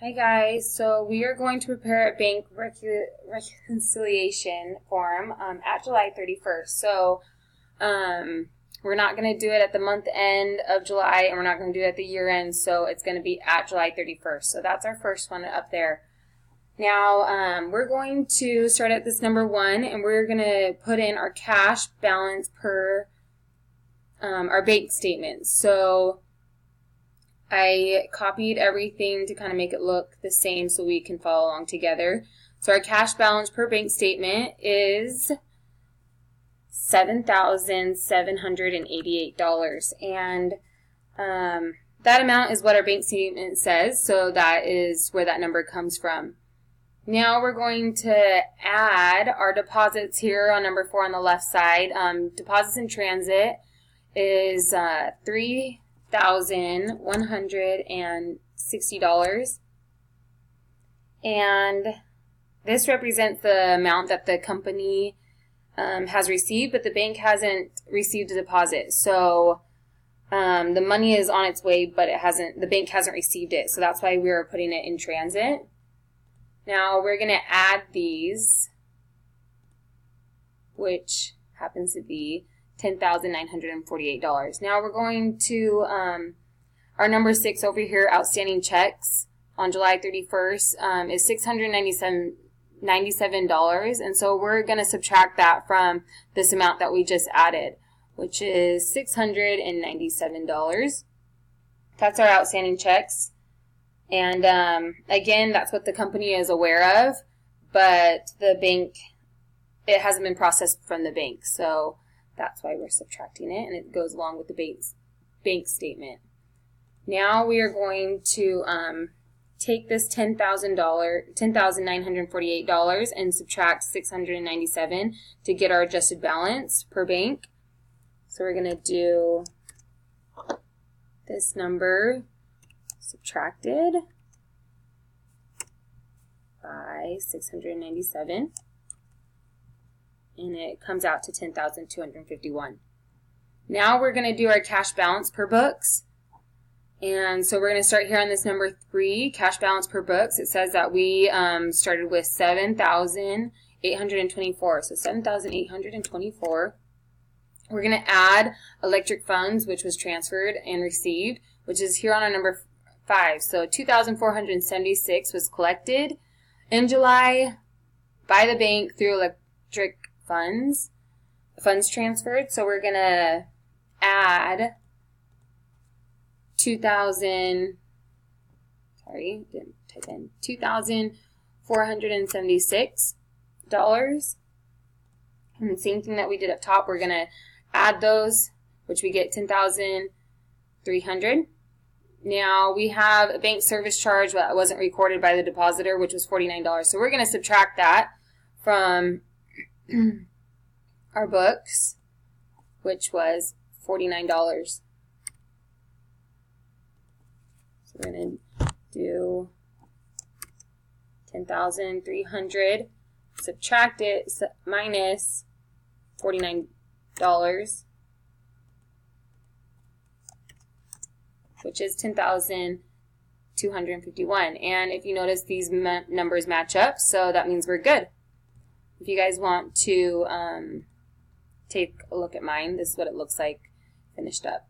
Hi guys, so we are going to prepare a bank reconciliation form at July 31st. We're not going to do it at the month end of July and we're not going to do it at the year end, so it's going to be at July 31st. So that's our first one up there. Now we're going to start at this number 1 and we're going to put in our cash balance per our bank statement. So I copied everything to kind of make it look the same so we can follow along together. So our cash balance per bank statement is $7,788. And that amount is what our bank statement says, so that is where that number comes from. Now we're going to add our deposits here on number 4 on the left side. Deposits in transit is $3,160, and this represents the amount that the company has received, but the bank hasn't received a deposit. So the money is on its way, but the bank hasn't received it. So that's why we're putting it in transit. Now we're going to add these, which happens to be $10,948. Now we're going to our number 6 over here, outstanding checks on July 31st is $697, and so we're going to subtract that from this amount that we just added, which is $697. That's our outstanding checks, and again, that's what the company is aware of, but the bank, it hasn't been processed from the bank, so that's why we're subtracting it, and it goes along with the bank statement. Now we are going to take this $10,948 and subtract $697 to get our adjusted balance per bank. So we're going to do this number subtracted by 697. And it comes out to $10,251. Now we're going to do our cash balance per books. And so we're going to start here on this number 3, cash balance per books. It says that we started with $7,824. So $7,824. We're going to add electric funds, which was transferred and received, which is here on our number 5. So $2,476 was collected in July by the bank through electric funds transferred. So we're going to add $2,476. And same thing that we did up top, we're going to add those, which we get $10,300. Now we have a bank service charge that wasn't recorded by the depositor, which was $49. So we're going to subtract that from our books, which was $49. So we're going to do 10,300, subtract it, minus $49, which is $10,251. And if you notice, these numbers match up, so that means we're good. If you guys want to take a look at mine, this is what it looks like finished up.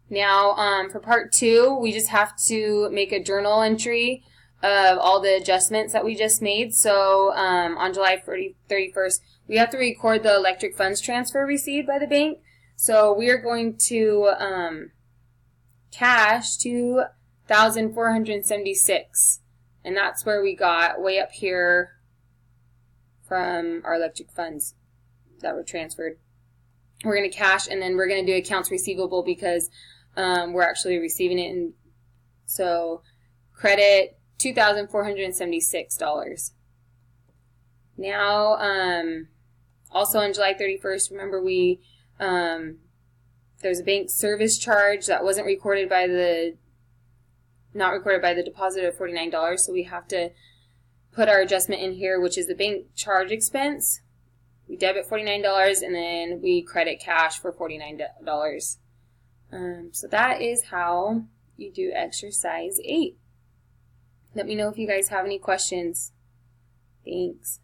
Now, for part 2, we just have to make a journal entry of all the adjustments that we just made. So on July 31st, we have to record the electric funds transfer received by the bank. So we are going to cash $2,476, and that's where we got way up here from our electric funds that were transferred. We're going to cash, and then we're going to do accounts receivable because we're actually receiving it. And so credit $2,476. Now, also on July 31st, remember there's a bank service charge that wasn't recorded by not recorded by the deposit of $49. So we have to put our adjustment in here, which is the bank charge expense. We debit $49 and then we credit cash for $49. So that is how you do exercise 8. Let me know if you guys have any questions. Thanks.